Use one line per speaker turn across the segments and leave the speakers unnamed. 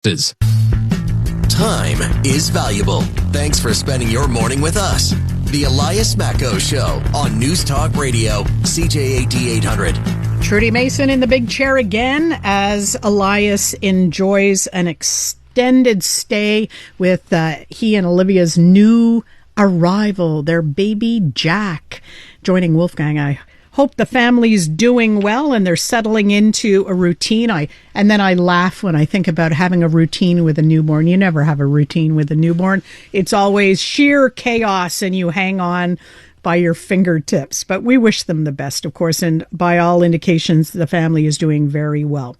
Time is valuable. Thanks for spending your morning with us. The Elias Macko Show on News Talk Radio, CJAD 800.
Trudy Mason in the big chair again as Elias enjoys an extended stay with he and Olivia's new arrival, their baby Jack. Joining Wolfgang, I hope the family's doing well and they're settling into a routine. And then I laugh when I think about having a routine with a newborn. You never have a routine with a newborn. It's always sheer chaos and you hang on by your fingertips. But we wish them the best, of course, and by all indications, the family is doing very well.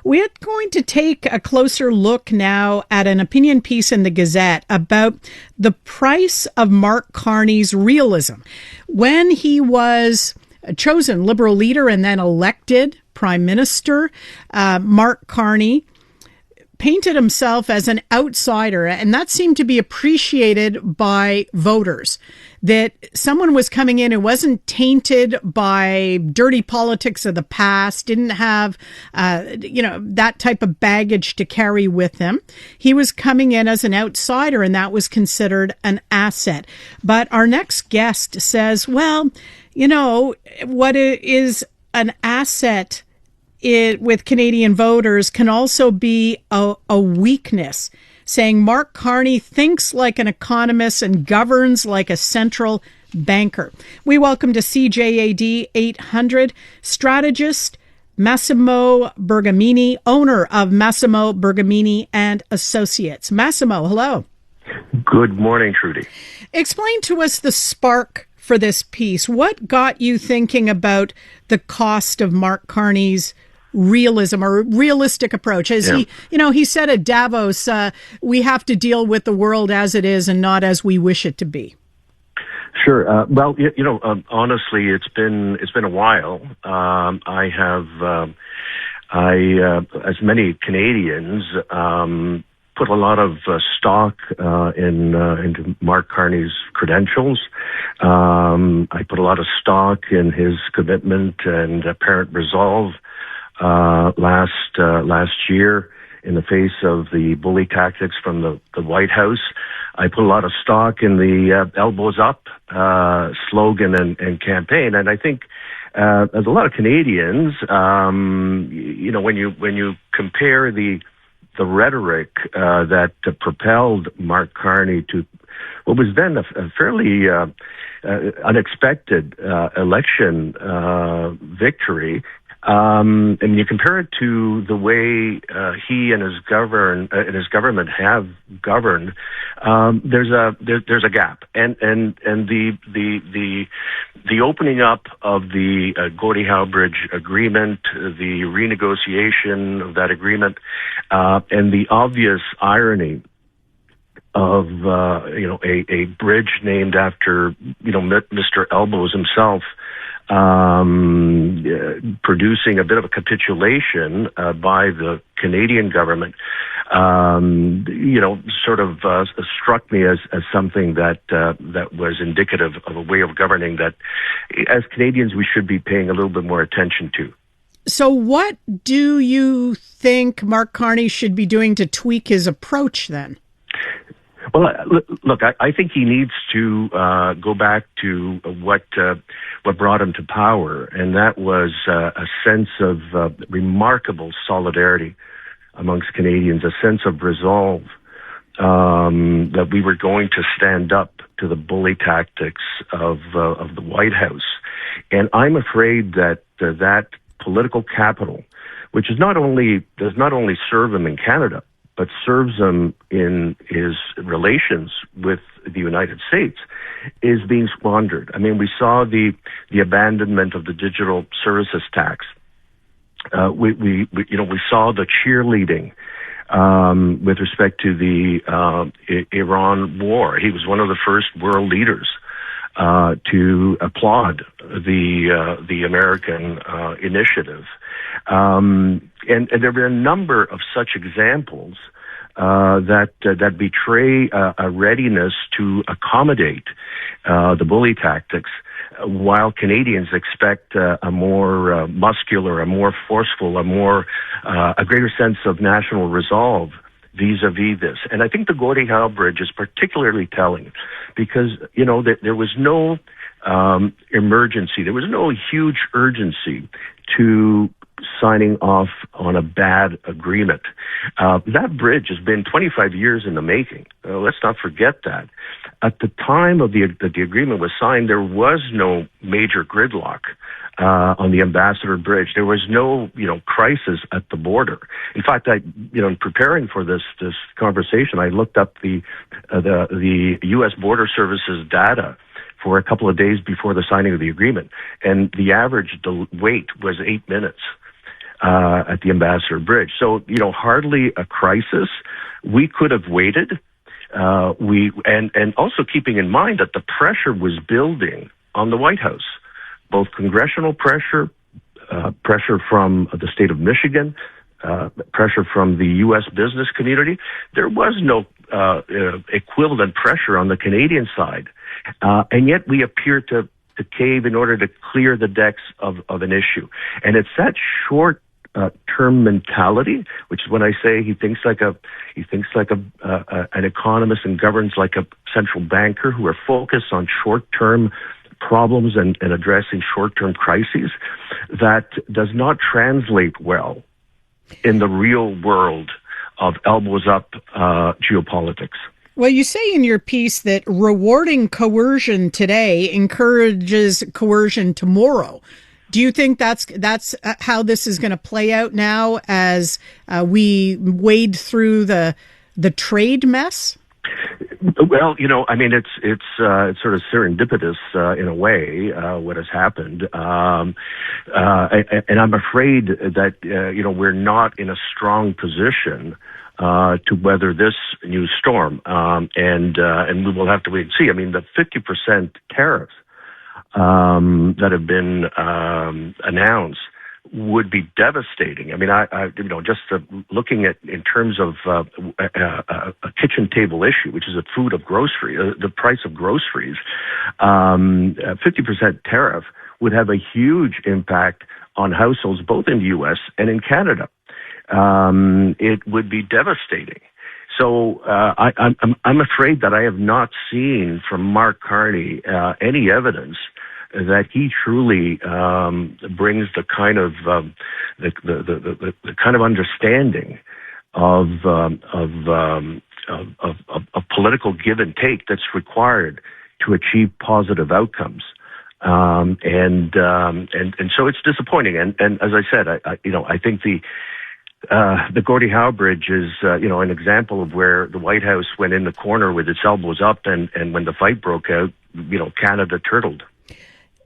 We're going to take a closer look now at an opinion piece in the Gazette about the price of Mark Carney's realism. When he was chosen Liberal leader and then elected Prime Minister, Mark Carney painted himself as an outsider, and that seemed to be appreciated by voters, that someone was coming in who wasn't tainted by dirty politics of the past, didn't have, that type of baggage to carry with him. He was coming in as an outsider, and that was considered an asset. But our next guest says, well, what is an asset with Canadian voters can also be a weakness, saying Mark Carney thinks like an economist and governs like a central banker. We welcome to CJAD 800 strategist Massimo Bergamini, owner of Massimo Bergamini and Associates. Massimo, hello.
Good morning, Trudy.
Explain to us the spark for this piece. What got you thinking about the cost of Mark Carney's realism or realistic approach? As he said at Davos, we have to deal with the world as it is and not as we wish it to be.
Sure. Honestly, it's been a while. I have, as many Canadians, put a lot of stock into Mark Carney's credentials. I put a lot of stock in his commitment and apparent resolve last year in the face of the bully tactics from the White House. I put a lot of stock in the elbows up slogan and campaign, and I think as a lot of Canadians, when you compare the rhetoric that propelled Mark Carney to what was then a fairly unexpected election victory, and you compare it to the way he and his government have governed, there's a gap, and the opening up of the Gordie Howe Bridge agreement, the renegotiation of that agreement, and the obvious irony of a bridge named after Mr. Elbows himself, producing a bit of a capitulation by the Canadian government, struck me as something that was indicative of a way of governing that, as Canadians, we should be paying a little bit more attention to.
So what do you think Mark Carney should be doing to tweak his approach then?
Well, look, I think he needs to go back to what brought him to power, and that was a sense of remarkable solidarity amongst Canadians, a sense of resolve that we were going to stand up to the bully tactics of the White House. And I'm afraid that that political capital, which does not only serve him in Canada, but serves him in his relations with the United States, is being squandered. I mean, we saw the abandonment of the digital services tax. We saw the cheerleading with respect to the Iran war. He was one of the first world leaders to applaud the American initiative. And there were a number of such examples that betray a readiness to accommodate the bully tactics, while Canadians expect a more muscular, a more forceful, a greater sense of national resolve vis-a-vis this. And I think the Gordie Howe Bridge is particularly telling because, there was no emergency. There was no huge urgency to signing off on a bad agreement. That bridge has been 25 years in the making. Let's not forget that. At the time of that the agreement was signed, there was no major gridlock on the Ambassador Bridge. There was no, crisis at the border. In fact, in preparing for this conversation, I looked up the U.S. Border Service's data for a couple of days before the signing of the agreement, and the average wait was 8 minutes at the Ambassador Bridge. So, hardly a crisis. We could have waited. And also keeping in mind that the pressure was building on the White House, both congressional pressure, pressure from the state of Michigan, pressure from the U.S. business community. There was no equivalent pressure on the Canadian side. And yet we appear to cave in order to clear the decks of an issue. And it's that short-term mentality, which is when I say he thinks like an economist and governs like a central banker, who are focused on short-term problems and addressing short-term crises, that does not translate well in the real world of elbows-up geopolitics.
Well, you say in your piece that rewarding coercion today encourages coercion tomorrow. Do you think that's how this is going to play out now as we wade through the trade mess?
Well, it's sort of serendipitous in a way what has happened, and I'm afraid that we're not in a strong position to weather this new storm, and we will have to wait and see. I mean, the 50% tariffs that have been announced would be devastating. I mean, just looking at in terms of a kitchen table issue, which is a food of grocery, the price of groceries, 50% tariff would have a huge impact on households both in the U.S. and in Canada. It would be devastating. So I'm afraid that I have not seen from Mark Carney any evidence that he truly brings the kind of the kind of understanding of political give and take that's required to achieve positive outcomes. And so it's disappointing. And as I said, I think the Gordie Howe Bridge is, an example of where the White House went in the corner with its elbows up, and when the fight broke out, Canada turtled.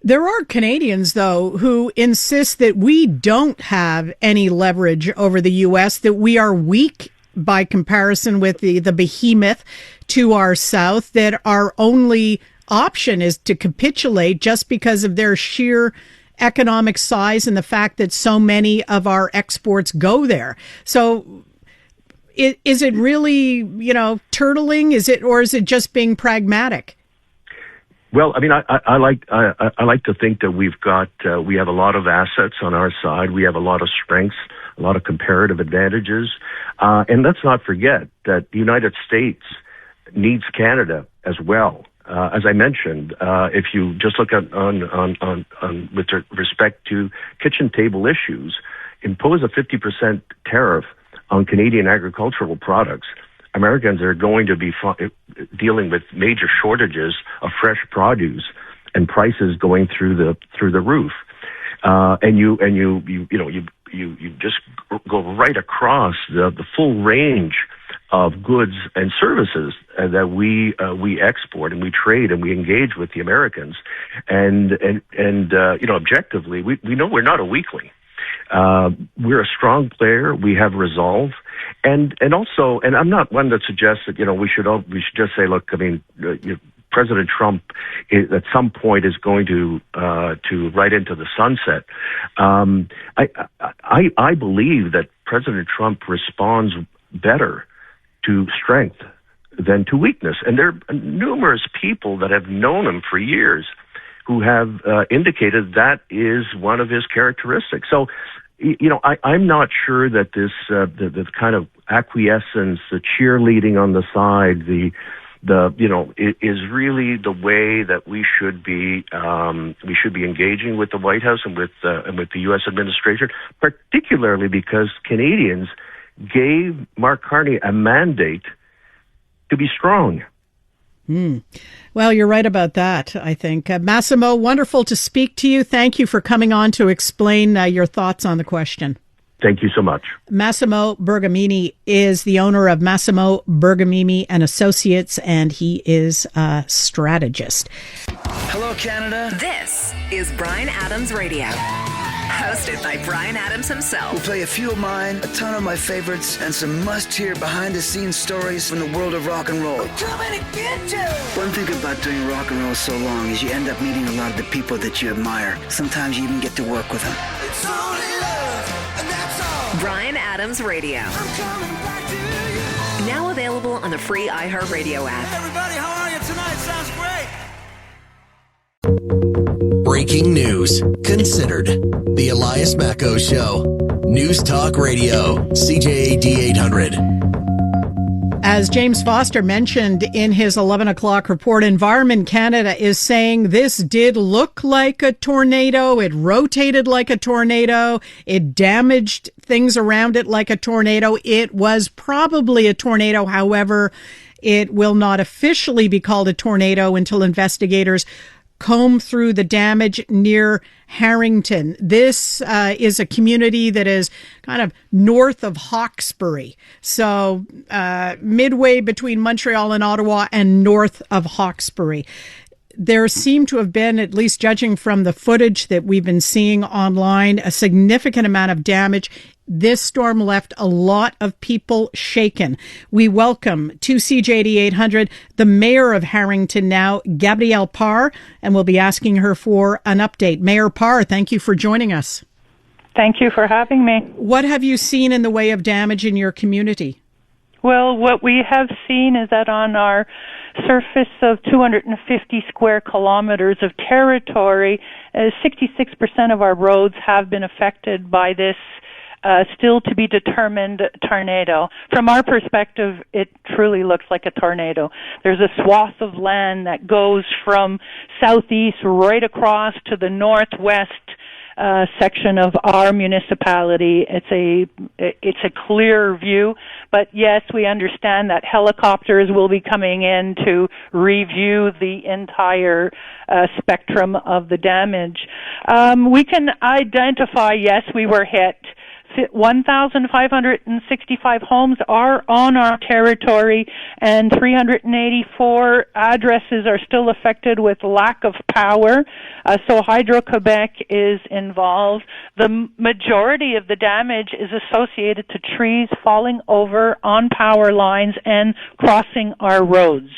There are Canadians, though, who insist that we don't have any leverage over the U.S., that we are weak by comparison with the behemoth to our south, that our only option is to capitulate just because of their sheer economic size and the fact that so many of our exports go there. So is it really, turtling? Or is it just being pragmatic?
Well, I mean, I like to think that we have a lot of assets on our side. We have a lot of strengths, a lot of comparative advantages, and let's not forget that the United States needs Canada as well. As I mentioned, if you just look at on with respect to kitchen table issues, impose a 50% tariff on Canadian agricultural products, Americans are going to be dealing with major shortages of fresh produce and prices going through the roof. And you just go right across the full range of goods and services that we export and we trade and we engage with the Americans. And objectively, we know we're not a weakling. We're a strong player. We have resolve, and also, and I'm not one that suggests that we should just say, look, I mean, President Trump at some point is going to right into the sunset. I believe that President Trump responds better to strength than to weakness, and there are numerous people that have known him for years who have indicated that is one of his characteristics. So, I'm not sure that this the kind of acquiescence, the cheerleading on the side, is really the way that we should be engaging with the White House and with the U.S. administration, particularly because Canadians gave Mark Carney a mandate to be strong.
Well, you're right about that, I think. Massimo, wonderful to speak to you. Thank you for coming on to explain your thoughts on the question.
Thank you so much.
Massimo Bergamini is the owner of Massimo Bergamini and Associates, and he is a strategist.
Hello, Canada.
This is Bryan Adams Radio. Hosted by Bryan Adams himself.
We'll play a few of mine, a ton of my favorites, and some must-hear behind-the-scenes stories from the world of rock and roll.
We're coming to get you!
One thing about doing rock and roll so long is you end up meeting a lot of the people that you admire. Sometimes you even get to work with them.
It's only love, and that's all. Bryan Adams Radio. I'm coming back to you. Now available on the free iHeartRadio app.
Hey everybody, how are you tonight? Sounds great.
Breaking news. Considered. The Elias Macco Show. News Talk Radio. CJAD 800.
As James Foster mentioned in his 11 o'clock report, Environment Canada is saying this did look like a tornado. It rotated like a tornado. It damaged things around it like a tornado. It was probably a tornado. However, it will not officially be called a tornado until investigators comb through the damage near Harrington. This is a community that is kind of north of Hawkesbury. So midway between Montreal and Ottawa and north of Hawkesbury. There seemed to have been, at least judging from the footage that we've been seeing online, a significant amount of damage. This storm left a lot of people shaken. We welcome to CJAD 800 the mayor of Harrington now, Gabrielle Parr, and we'll be asking her for an update. Mayor Parr, thank you for joining us.
Thank you for having me.
What have you seen in the way of damage in your community?
Well, what we have seen is that on our surface of 250 square kilometers of territory, 66% of our roads have been affected by this still to be determined tornado. From our perspective, it truly looks like a tornado. There's a swath of land that goes from southeast right across to the northwest section of our municipality. It's a clear view, but yes, we understand that helicopters will be coming in to review the entire spectrum of the damage. We can identify, yes, we were hit. 1,565 homes are on our territory, and 384 addresses are still affected with lack of power. So Hydro-Quebec is involved. The majority of the damage is associated to trees falling over on power lines and crossing our roads.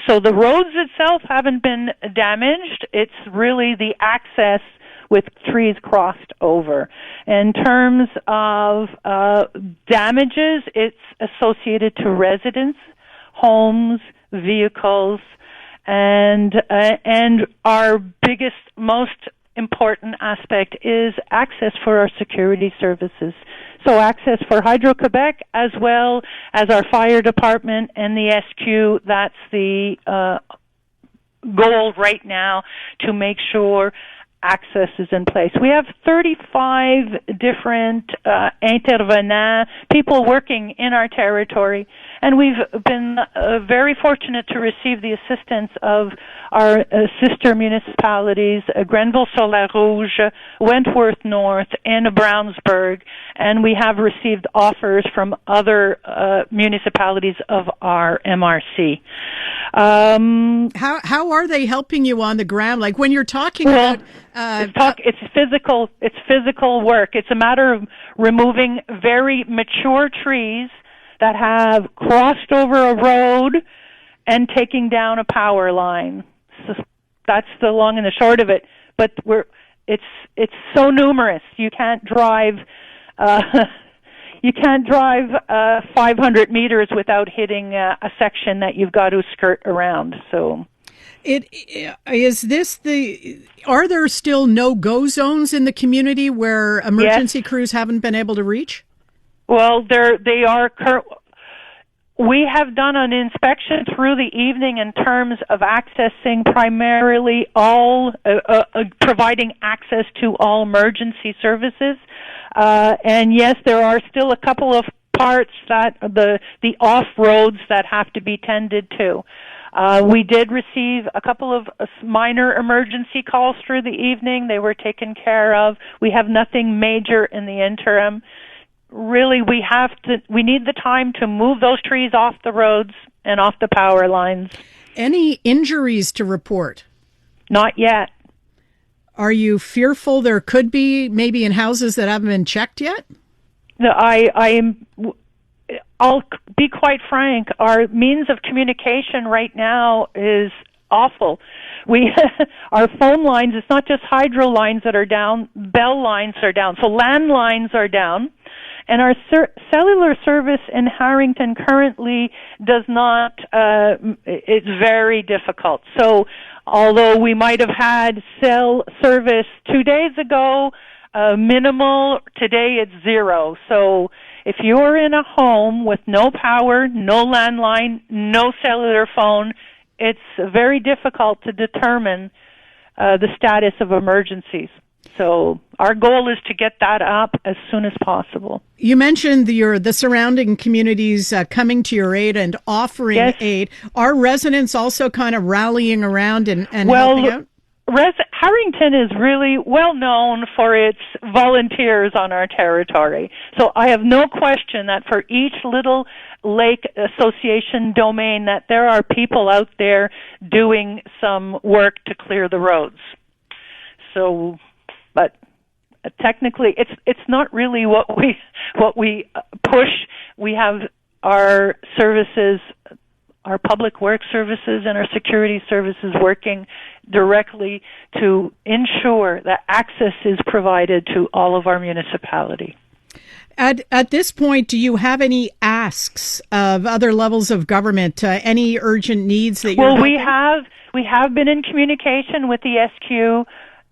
So the roads itself haven't been damaged. It's really the access with trees crossed over. In terms of damages, it's associated to residents, homes, vehicles, and our biggest, most important aspect is access for our security services. So access for Hydro-Quebec as well as our fire department and the SQ, that's the goal right now to make sure access is in place. We have 35 different intervenants, people working in our territory, and we've been very fortunate to receive the assistance of our sister municipalities, Grenville-sur-la-Rouge, Wentworth North, and Brownsburg, and we have received offers from other municipalities of our MRC.
How are they helping you on the ground? Like when you're talking about
it's physical work. It's a matter of removing very mature trees that have crossed over a road and taking down a power line. So that's the long and the short of it. But it's so numerous. You can't drive 500 meters without hitting a section that you've got to skirt around. So
Are there still no-go zones in the community where emergency crews haven't been able to reach?
Well, they are. We have done an inspection through the evening in terms of accessing primarily providing access to all emergency services. And yes, there are still a couple of parts that the off roads that have to be tended to. We did receive a couple of minor emergency calls through the evening. They were taken care of. We have nothing major in the interim. Really, we need the time to move those trees off the roads and off the power lines. Any
injuries to report?
Not yet.
Are you fearful there could be, maybe in houses that haven't been checked yet?
No, I'll be quite frank. Our means of communication right now is awful. Our phone lines, it's not just hydro lines that are down, bell lines are down. So landlines are down. And our cellular service in Harrington currently does not, it's very difficult. So although we might have had cell service 2 days ago, minimal, today it's zero. So if you're in a home with no power, no landline, no cellular phone, it's very difficult to determine the status of emergencies. So our goal is to get that up as soon as possible.
You mentioned the surrounding communities coming to your aid and offering aid. Are residents also kind of rallying around and helping out?
Harrington is really well known for its volunteers on our territory. So I have no question that for each little lake association domain that there are people out there doing some work to clear the roads. So, but technically it's not really what we push. We have our services, our public works services and our security services working directly to ensure that access is provided to all of our municipality.
At this point, do you have any asks of other levels of government, any urgent needs that you're
Well, we have been in communication with the SQ.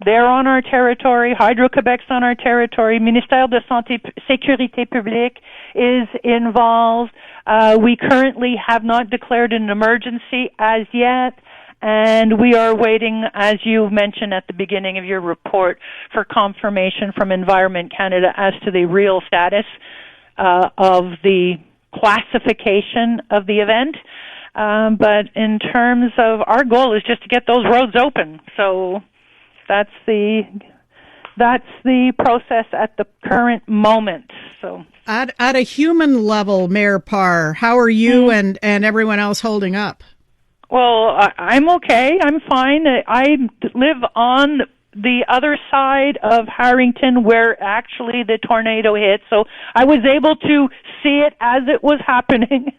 They're on our territory. Hydro-Quebec's on our territory. Ministère de Santé Sécurité Publique is involved. We currently have not declared an emergency as yet, and we are waiting, as you mentioned at the beginning of your report, for confirmation from Environment Canada as to the real status of the classification of the event. But in terms of our goal is just to get those roads open. So that's the process at the current moment. So
at a human level, Mayor Parr, how are you and everyone else holding up?
Well, I'm okay. I'm fine. I live on the other side of Harrington where actually the tornado hit, so I was able to see it as it was happening.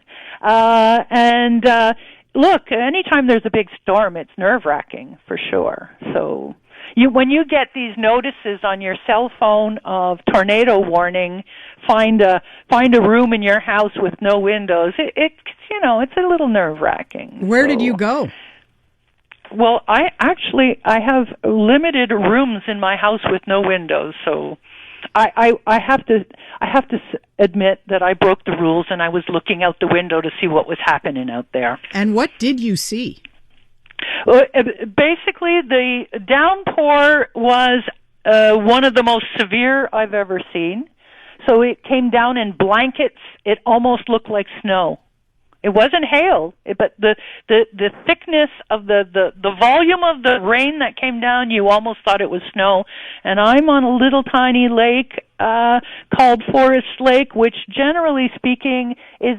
Look, anytime there's a big storm, it's nerve-wracking for sure. So when you get these notices on your cell phone of tornado warning, find a room in your house with no windows. It's a little nerve-wracking.
Where did you go?
Well, I have limited rooms in my house with no windows, so I have to admit that I broke the rules and I was looking out the window to see what was happening out there.
And what did you see?
Basically, the downpour was one of the most severe I've ever seen. So it came down in blankets. It almost looked like snow. It wasn't hail, but the thickness of the volume of the rain that came down, you almost thought it was snow. And I'm on a little tiny lake called Forest Lake, which generally speaking is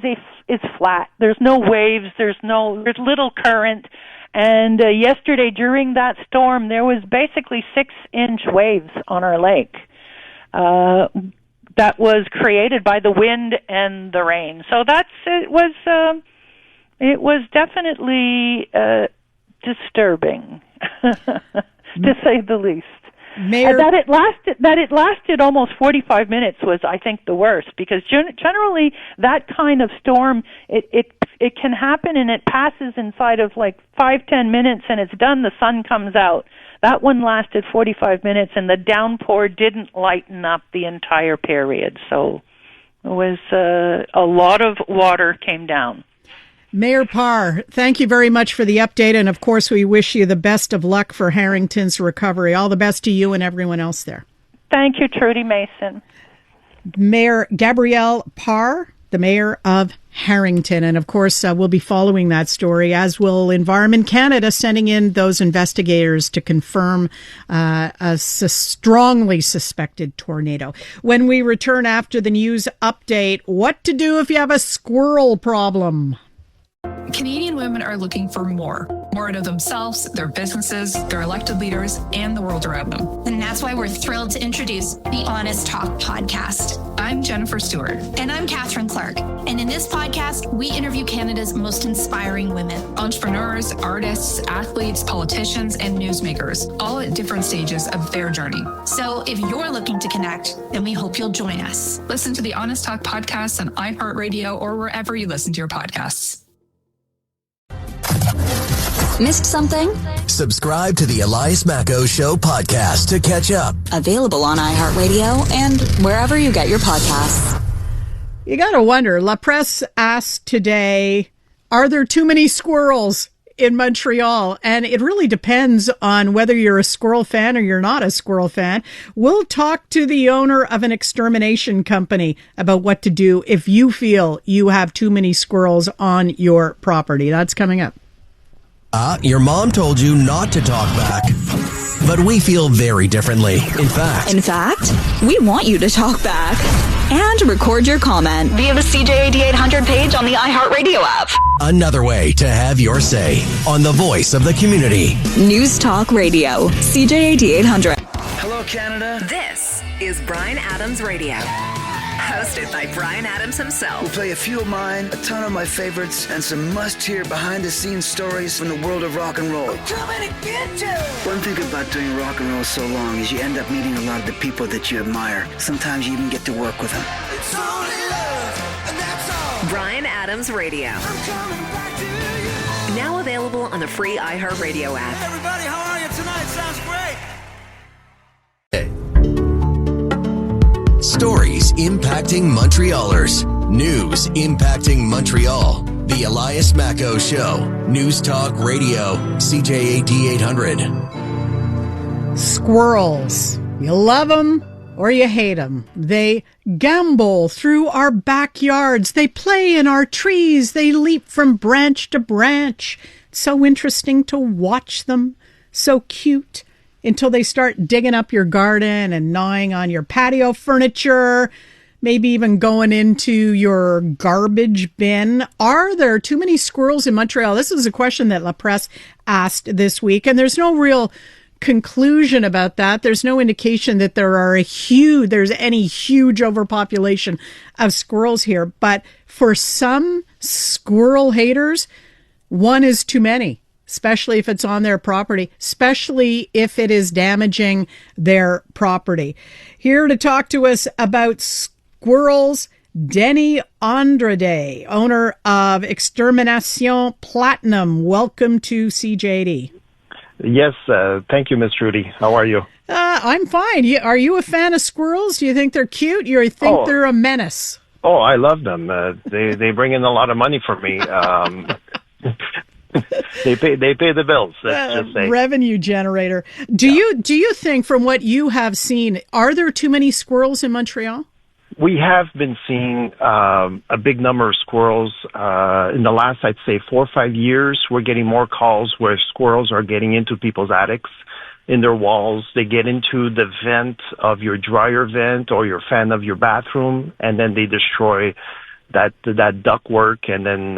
flat. There's no waves. There's little current. And yesterday during that storm, there was basically 6-inch waves on our lake. That was created by the wind and the rain. So it was definitely disturbing, to say the least.
Mayor,
that it lasted almost 45 minutes was, I think, the worst, because generally that kind of storm, it can happen and it passes inside of like 5-10 minutes and it's done. The sun comes out. That one lasted 45 minutes, and the downpour didn't lighten up the entire period. So it was a lot of water came down.
Mayor Parr, thank you very much for the update. And, of course, we wish you the best of luck for Harrington's recovery. All the best to you and everyone else there.
Thank you, Trudy Mason.
Mayor Gabrielle Parr, the mayor of Harrington. And, of course, we'll be following that story, as will Environment Canada, sending in those investigators to confirm a strongly suspected tornado. When we return after the news update, what to do if you have a squirrel problem.
Canadian women are looking for more out of themselves, their businesses, their elected leaders, and the world around them.
And that's why we're thrilled to introduce the Honest Talk podcast.
I'm Jennifer Stewart.
And I'm Catherine Clark. And in this podcast, we interview Canada's most inspiring women.
Entrepreneurs, artists, athletes, politicians, and newsmakers, all at different stages of their journey.
So if you're looking to connect, then we hope you'll join us.
Listen to the Honest Talk podcast on iHeartRadio or wherever you listen to your podcasts.
Missed something?
Subscribe to the Elias Macco Show podcast to catch up.
Available on iHeartRadio and wherever you get your podcasts.
You got to wonder, La Presse asked today, are there too many squirrels in Montreal? And it really depends on whether you're a squirrel fan or you're not a squirrel fan. We'll talk to the owner of an extermination company about what to do if you feel you have too many squirrels on your property. That's coming up.
Your mom told you not to talk back, but we feel very differently. In fact,
we want you to talk back and record your comment via the CJAD 800 page on the iHeartRadio app.
Another way to have your say on the voice of the community.
News Talk Radio, CJAD 800.
Hello, Canada.
This is Bryan Adams Radio. Hosted by Bryan Adams himself.
We'll play a few of mine, a ton of my favorites, and some must-hear behind-the-scenes stories from the world of rock and roll.
I'm coming to get you!
One thing about doing rock and roll so long is you end up meeting a lot of the people that you admire. Sometimes you even get to work with them.
It's only love, and that's all.
Bryan Adams Radio.
I'm coming back to you.
Now available on the free iHeartRadio app.
Hey everybody, how are you tonight? Sounds great.
Stories impacting Montrealers. News impacting Montreal. The Elias Macco Show. News Talk Radio. CJAD 800.
Squirrels. You love them or you hate them. They gambol through our backyards. They play in our trees. They leap from branch to branch. So interesting to watch them. So cute. Until they start digging up your garden and gnawing on your patio furniture, maybe even going into your garbage bin. Are there too many squirrels in Montreal? This is a question that La Presse asked this week, and there's no real conclusion about that. There's no indication that there's any huge overpopulation of squirrels here. But for some squirrel haters, one is too many. Especially if it's on their property, especially if it is damaging their property. Here to talk to us about squirrels, Denny Andrade, owner of Extermination Platinum. Welcome to CJAD.
Yes, thank you, Miss Trudy. How are you?
I'm fine. Are you a fan of squirrels? Do you think they're cute? You think they're a menace?
Oh, I love them. They bring in a lot of money for me. They pay the bills. Let's just say.
Revenue generator. Do you think, from what you have seen, are there too many squirrels in Montreal?
We have been seeing a big number of squirrels in the last, I'd say, 4 or 5 years. We're getting more calls where squirrels are getting into people's attics, in their walls. They get into the vent of your dryer vent or your fan of your bathroom, and then they destroy that ductwork, and then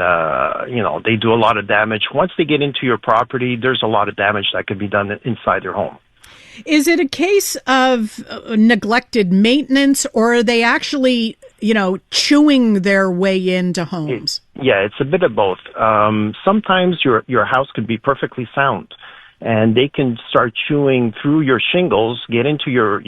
they do a lot of damage. Once they get into your property, there's a lot of damage that can be done inside your home.
Is it a case of neglected maintenance, or are they actually, chewing their way into homes?
It's a bit of both. Sometimes your house could be perfectly sound, and they can start chewing through your shingles, get into your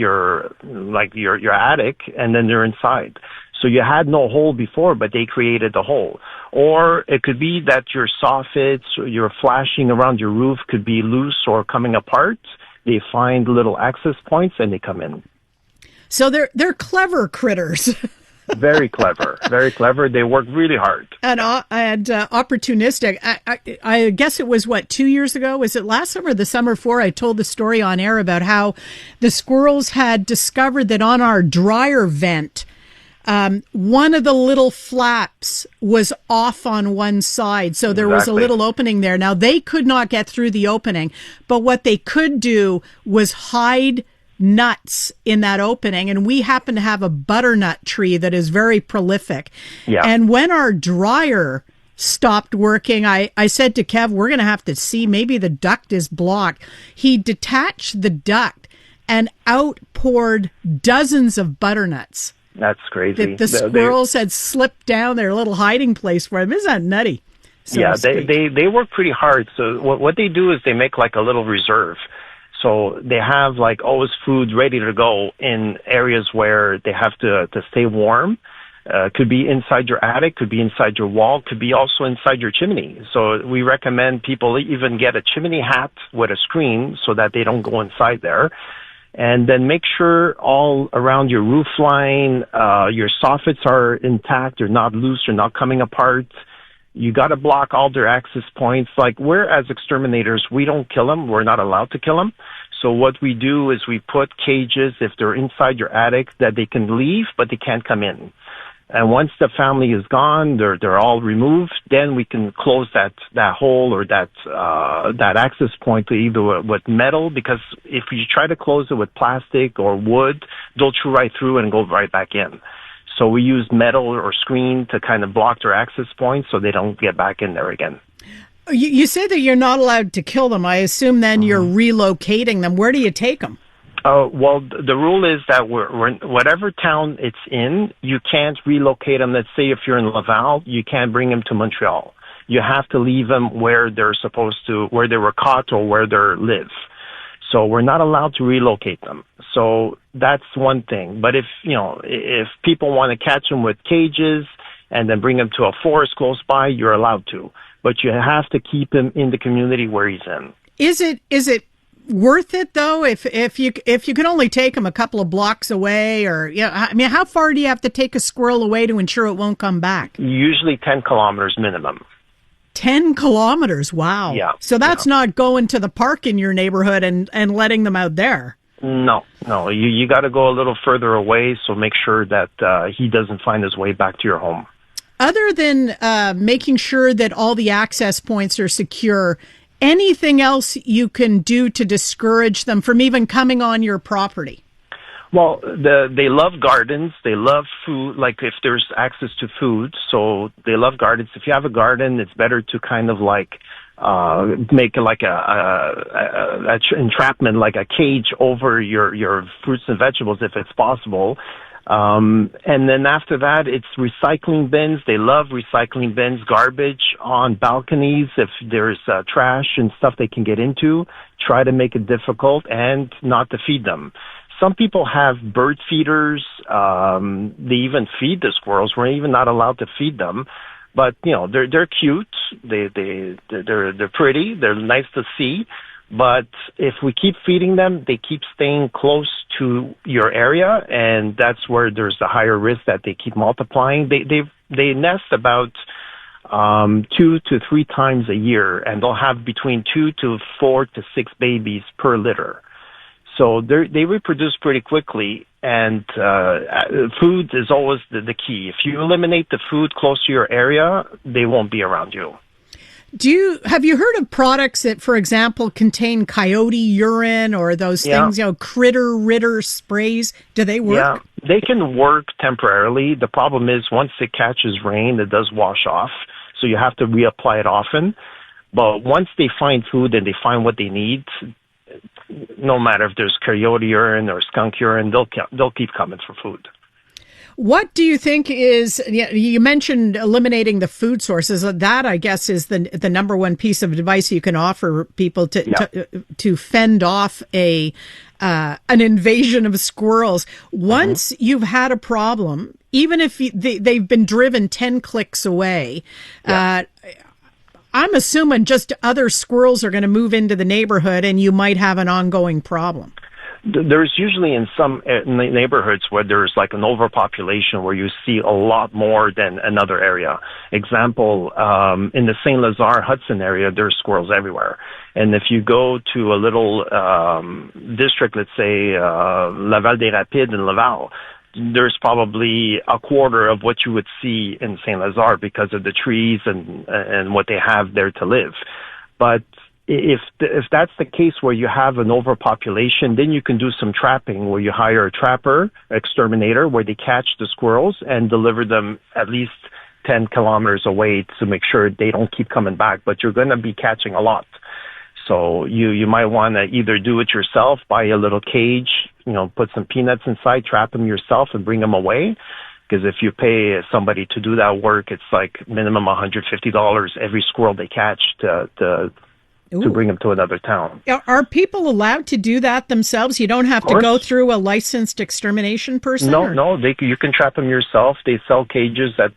attic, and then they're inside. So you had no hole before, but they created the hole. Or it could be that your soffits or your flashing around your roof could be loose or coming apart. They find little access points and they come in.
So they're clever critters.
Very clever, very clever. They work really hard.
And opportunistic. I guess it was, 2 years ago? Was it last summer or the summer before? I told the story on air about how the squirrels had discovered that on our dryer vent, one of the little flaps was off on one side. So there was a little opening there. Now, they could not get through the opening, but what they could do was hide nuts in that opening, and we happen to have a butternut tree that is very prolific. Yeah. And when our dryer stopped working, I said to Kev, we're going to have to see, maybe the duct is blocked. He detached the duct and out poured dozens of butternuts.
That's crazy.
The squirrels had slipped down their little hiding place for them. Isn't that nutty?
They work pretty hard. So what they do is they make like a little reserve. So they have like always food ready to go in areas where they have to stay warm. Could be inside your attic, could be inside your wall, could be also inside your chimney. So we recommend people even get a chimney hat with a screen so that they don't go inside there. And then make sure all around your roof line, your soffits are intact, they're not loose, they're not coming apart. You got to block all their access points. Like, we're, as exterminators, we don't kill them. We're not allowed to kill them. So what we do is we put cages, if they're inside your attic, that they can leave, but they can't come in. And once the family is gone, they're all removed, then we can close that hole or that access point to either with metal, because if you try to close it with plastic or wood, they'll chew right through and go right back in. So we use metal or screen to kind of block their access points so they don't get back in there again.
You say that you're not allowed to kill them. I assume then you're relocating them. Where do you take them?
Well, the rule is that we're whatever town it's in, you can't relocate them. Let's say if you're in Laval, you can't bring them to Montreal. You have to leave them where they're supposed to, where they were caught or where they live. So we're not allowed to relocate them. So that's one thing. But if people want to catch them with cages and then bring them to a forest close by, you're allowed to. But you have to keep him in the community where he's in.
Is it worth it though? If you can only take him a couple of blocks away, or how far do you have to take a squirrel away to ensure it won't come back?
Usually 10 kilometers minimum.
10 kilometers. Wow.
Yeah.
So that's not going to the park in your neighborhood and letting them out there.
No. You got to go a little further away. So make sure that he doesn't find his way back to your home.
Other than making sure that all the access points are secure, anything else you can do to discourage them from even coming on your property?
Well, they love gardens. They love food, like if there's access to food. So they love gardens. If you have a garden, it's better to kind of like make like a entrapment, like a cage over your fruits and vegetables if it's possible. And then after that, it's recycling bins. They love recycling bins, garbage on balconies. If there's trash and stuff they can get into, try to make it difficult and not to feed them. Some people have bird feeders. They even feed the squirrels. We're even not allowed to feed them. But, they're cute. They're pretty. They're nice to see. But if we keep feeding them, they keep staying close to your area, and that's where there's a higher risk that they keep multiplying. They nest about 2 to 3 times a year, and they'll have between 2 to 4 to 6 babies per litter. So they reproduce pretty quickly, and food is always the key. If you eliminate the food close to your area, they won't be around you.
Have you heard of products that, for example, contain coyote urine or those things, critter sprays? Do they work?
Yeah, they can work temporarily. The problem is once it catches rain, it does wash off, so you have to reapply it often. But once they find food and they find what they need, no matter if there's coyote urine or skunk urine, they'll keep coming for food.
What do you think is, you mentioned eliminating the food sources. That, I guess, is the number one piece of advice you can offer people to fend off an invasion of squirrels. Once you've had a problem, even if they've been driven 10 clicks away, I'm assuming just other squirrels are going to move into the neighborhood and you might have an ongoing problem.
There's usually in some neighborhoods where there's like an overpopulation where you see a lot more than another area. Example, in the St. Lazare Hudson area, there's squirrels everywhere. And if you go to a little district, let's say Laval des Rapides in Laval, there's probably a quarter of what you would see in St. Lazare because of the trees and what they have there to live. But if that's the case where you have an overpopulation, then you can do some trapping where you hire a trapper, exterminator, where they catch the squirrels and deliver them at least 10 kilometers away to make sure they don't keep coming back. But you're going to be catching a lot. So you might want to either do it yourself, buy a little cage, put some peanuts inside, trap them yourself and bring them away. Because if you pay somebody to do that work, it's like minimum $150 every squirrel they catch to bring them to another town.
Are people allowed to do that themselves? You don't have to go through a licensed extermination person?
No, you can trap them yourself. They sell cages at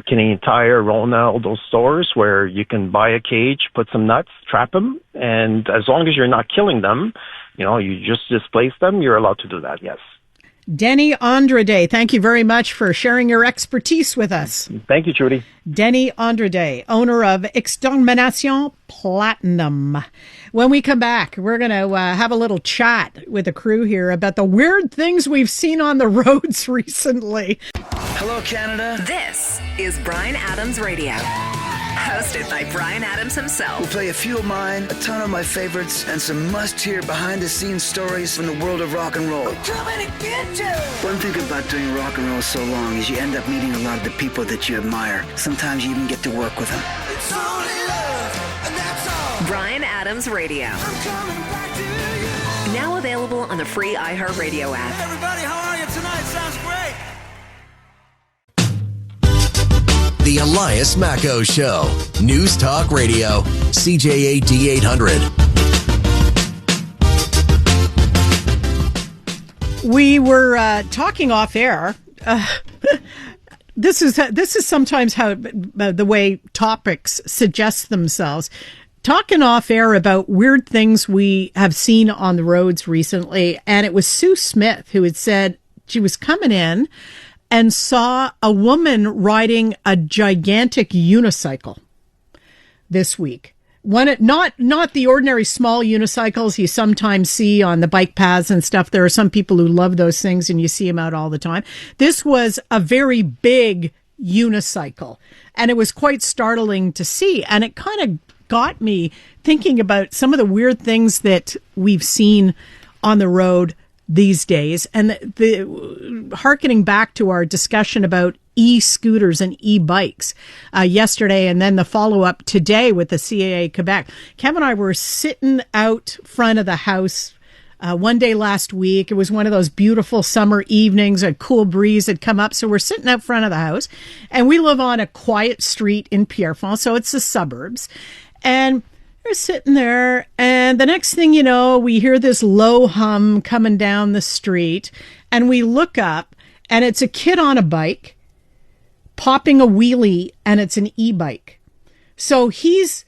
Canadian Tire, Rona, all those stores where you can buy a cage, put some nuts, trap them, and as long as you're not killing them, you just displace them, you're allowed to do that, yes.
Denny Andrade, thank you very much for sharing your expertise with us.
Thank you, Trudy.
Denny Andrade, owner of Extermination Platinum. When we come back, we're going to have a little chat with the crew here about the weird things we've seen on the roads recently.
Hello, Canada.
This is Bryan Adams Radio. Hosted by Bryan Adams himself.
We'll play a few of mine, a ton of my favorites, and some must-hear behind-the-scenes stories from the world of rock and roll.
I'm coming to get you.
One thing about doing rock and roll so long is you end up meeting a lot of the people that you admire. Sometimes you even get to work with them.
It's only love, and that's all.
Bryan Adams Radio.
I'm coming back to you.
Now available on the free iHeartRadio app.
Hey everybody, how are you tonight? Sounds great.
The Elias Macco Show. News Talk Radio. CJAD 800.
We were talking off air. This is sometimes how the way topics suggest themselves. Talking off air about weird things we have seen on the roads recently, and it was Sue Smith who had said she was coming in and saw a woman riding a gigantic unicycle this week. Not the ordinary small unicycles you sometimes see on the bike paths and stuff. There are some people who love those things and you see them out all the time. This was a very big unicycle and it was quite startling to see. And it kind of got me thinking about some of the weird things that we've seen on the road these days, and the hearkening back to our discussion about e-scooters and e-bikes yesterday, and then the follow-up today with the CAA Quebec. Kev and I were sitting out front of the house one day last week. It was one of those beautiful summer evenings. A cool breeze had come up, so we're sitting out front of the house, and we live on a quiet street in Pierrefonds, so it's the suburbs, and we're sitting there, and the next thing you know, we hear this low hum coming down the street, and we look up, and it's a kid on a bike popping a wheelie, and it's an e-bike. So he's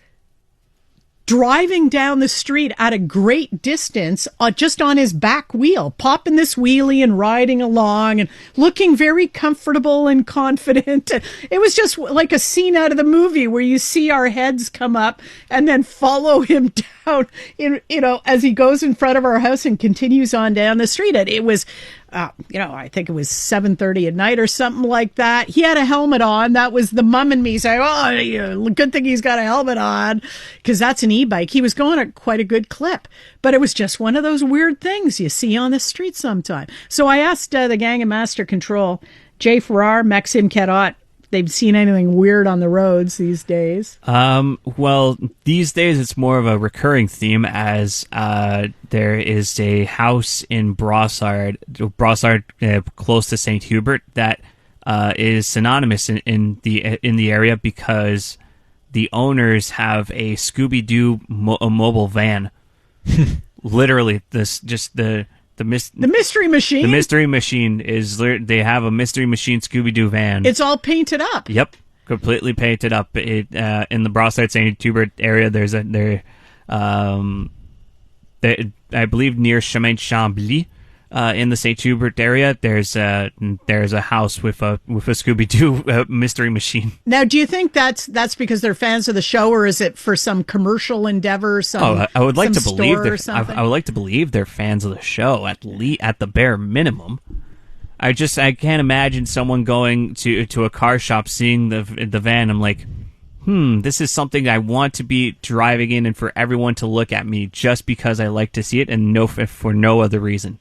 driving down the street at a great distance, just on his back wheel, popping this wheelie and riding along and looking very comfortable and confident. It was just like a scene out of the movie where you see our heads come up and then follow him down, as he goes in front of our house and continues on down the street. And it was, I think it was 7:30 at night or something like that. He had a helmet on. That was the mum and me saying, good thing he's got a helmet on, because that's an e-bike. He was going at quite a good clip, but it was just one of those weird things you see on the street sometime. So I asked the gang of Master Control, Jay Farrar, Maxime Carotte, they've seen anything weird on the roads these days.
Well, these days it's more of a recurring theme as there is a house in Brossard, close to St. Hubert, that is synonymous in the area because the owners have a Scooby-Doo mobile van. Literally, the mystery machine. The mystery machine is. They have a mystery machine Scooby-Doo van.
It's all painted up.
Yep, completely painted up. It in the Brossard St. Hubert area. I believe near Chemin Chambly. In the St. Hubert area, there's a house with a Scooby-Doo mystery machine.
Now, do you think that's because they're fans of the show, or is it for some commercial endeavor?
I would like to believe I would like to believe they're fans of the show at the bare minimum. I can't imagine someone going to a car shop, seeing the van. I'm like, this is something I want to be driving in, and for everyone to look at me just because I like to see it, and for no other reason.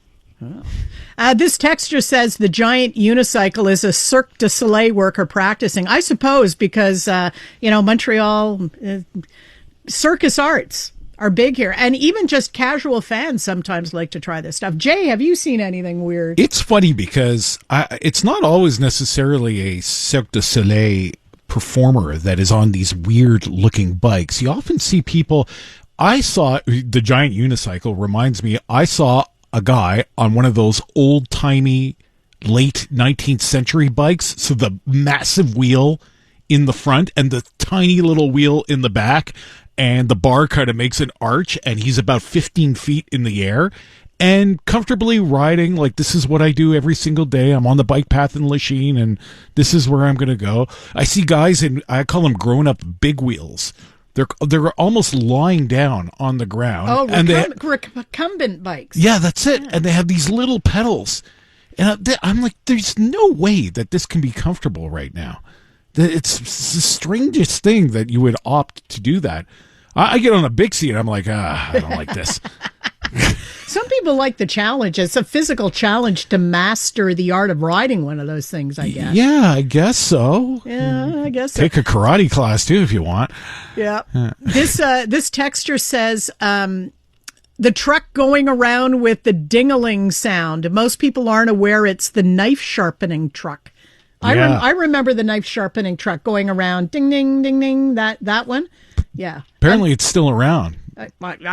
This texture says the giant unicycle is a Cirque du Soleil worker practicing. I suppose because, Montreal circus arts are big here. And even just casual fans sometimes like to try this stuff. Jay, have you seen anything weird?
It's funny because it's not always necessarily a Cirque du Soleil performer that is on these weird looking bikes. You often see people. I saw the giant unicycle reminds me, I saw a guy on one of those old-timey late 19th century bikes. So the massive wheel in the front and the tiny little wheel in the back, and the bar kind of makes an arch, and he's about 15 feet in the air and comfortably riding. Like, this is what I do every single day. I'm on the bike path in Lachine, and this is where I'm going to go. I see guys I call them grown-up big wheels. They're almost lying down on the ground.
Oh, recumbent bikes.
Yeah, that's it. Yeah. And they have these little pedals. And I'm like, there's no way that this can be comfortable right now. It's the strangest thing that you would opt to do that. I get on a big seat, and I'm like, I don't like this.
Some people like the challenge. It's a physical challenge to master the art of riding one of those things, I guess.
Yeah, I guess so.
Yeah, I guess so.
Take a karate class, too, if you want.
Yeah. This texture says, the truck going around with the ding-a-ling sound. Most people aren't aware it's the knife sharpening truck.
Yeah.
I remember the knife sharpening truck going around, ding, ding, ding, ding, that one. Yeah.
Apparently it's still around.
I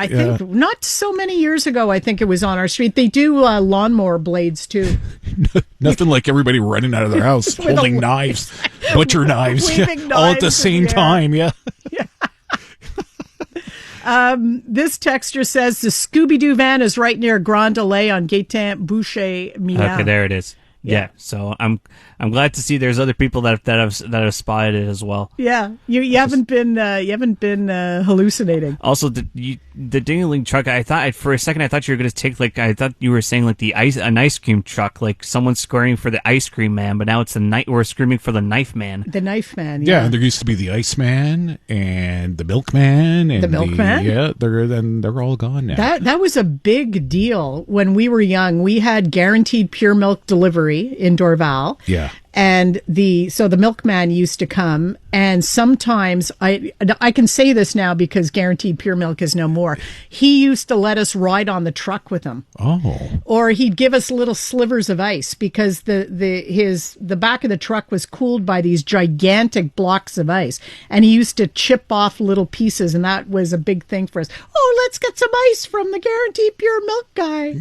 think not so many years ago, I think it was on our street. They do lawnmower blades, too.
Nothing like everybody running out of their house holding knives, butcher knives, all at the same time, yeah.
This texture says the Scooby-Doo van is right near Grand Delay on Gaetan Boucher, Milan.
Okay, there it is. Yeah, so I'm glad to see there's other people that have spotted it as well.
Yeah, you haven't been hallucinating.
Also, the ding-a-ling truck. I thought for a second you were going to take I thought you were saying like an ice cream truck, like someone screaming for the ice cream man, but now it's we're screaming for the knife man.
The knife man.
Yeah, there used to be the ice man and the milkman and
the milkman.
Yeah, they're all gone now.
That was a big deal when we were young. We had guaranteed pure milk delivery in Dorval.
Yeah.
And the milkman used to come, and sometimes I can say this now because guaranteed pure milk is no more. He used to let us ride on the truck with him.
Oh.
Or he'd give us little slivers of ice because the back of the truck was cooled by these gigantic blocks of ice, and he used to chip off little pieces, and that was a big thing for us. Oh, let's get some ice from the guaranteed pure milk guy.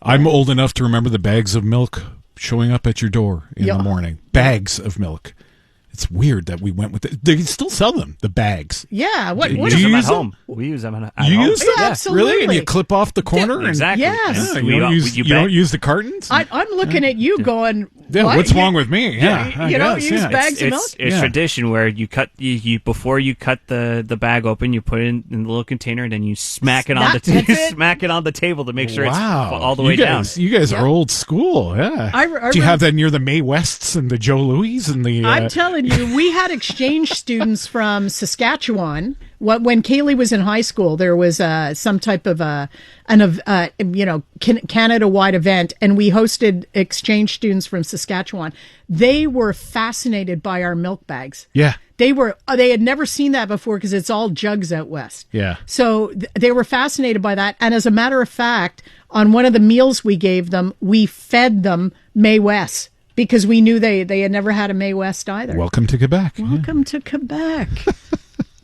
I'm old enough to remember the bags of milk showing up at your door in the morning. Bags of milk. It's weird that we went with it. They still sell them, the bags.
Yeah.
What do you use them at home? We use them at home.
You use them?
Yeah, absolutely.
Really? And you clip off the corner?
Yeah, exactly.
Yes.
Yeah, you don't use the cartons?
I'm looking at you going,
yeah, what's wrong with me? Yeah,
you don't use bags of milk?
It's tradition where you cut before you cut the bag open, you put it in the little container, and then you smack it on the table to make sure it's all the way down.
You guys are old school. Yeah. Do you have that near the Mae Wests and the Joe Louis and the?
I'm telling you, we had exchange students from Saskatchewan When Kaylee was in high school, there was some type of Canada-wide event, and we hosted exchange students from Saskatchewan. They were fascinated by our milk bags.
Yeah.
They had never seen that before because it's all jugs out west.
Yeah.
So they were fascinated by that. And as a matter of fact, on one of the meals we gave them, we fed them May West because we knew they had never had a May West either.
Welcome to Quebec.
Welcome to Quebec.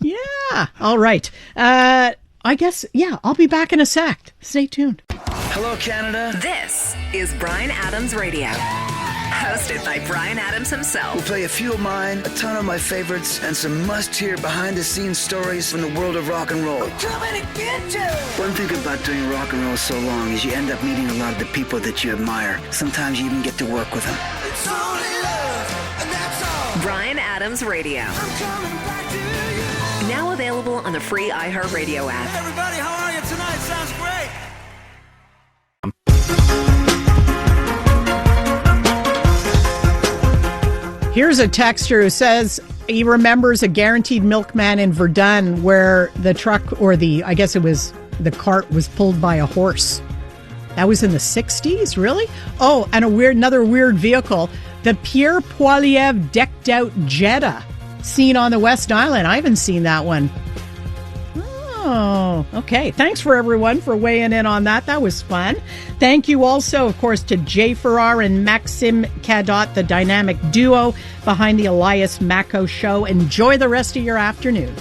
Yeah. All right. I guess, I'll be back in a sec. Stay tuned.
Hello, Canada.
This is Bryan Adams Radio. Hosted by Bryan Adams himself.
We'll play a few of mine, a ton of my favorites, and some must-hear behind-the-scenes stories from the world of rock and roll.
We're coming to get you.
One thing about doing rock and roll so long is you end up meeting a lot of the people that you admire. Sometimes you even get to work with them.
It's only love, and that's all.
Bryan Adams Radio.
I'm coming back to you.
Now available on the free iHeartRadio app.
Hey everybody, how are you tonight? Sounds great.
Here's a texter who says he remembers a Guaranteed Milkman in Verdun where the truck the cart was pulled by a horse. That was in the 60s, really? Oh, and another weird vehicle, the Pierre Poilievre decked out Jetta, seen on the West Island. I haven't seen that one. Oh, okay. Thanks for everyone for weighing in on that. That was fun. Thank you also, of course, to Jay Farrar and Maxime Cadot, the dynamic duo behind the Elias Macco Show. Enjoy the rest of your afternoon.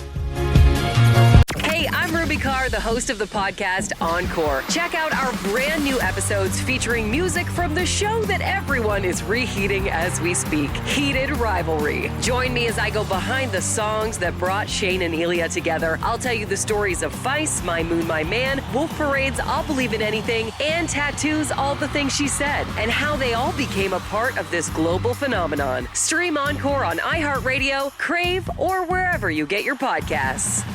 Hey, I'm Ruby Carr, the host of the podcast Encore. Check out our brand new episodes featuring music from the show that everyone is reheating as we speak, Heated Rivalry. Join me as I go behind the songs that brought Shane and Elia together. I'll tell you the stories of Feist, My Moon, My Man, Wolf Parade's I'll Believe in Anything, and Tattoo's All the Things She Said, and how they all became a part of this global phenomenon. Stream Encore on iHeartRadio, Crave, or wherever you get your podcasts.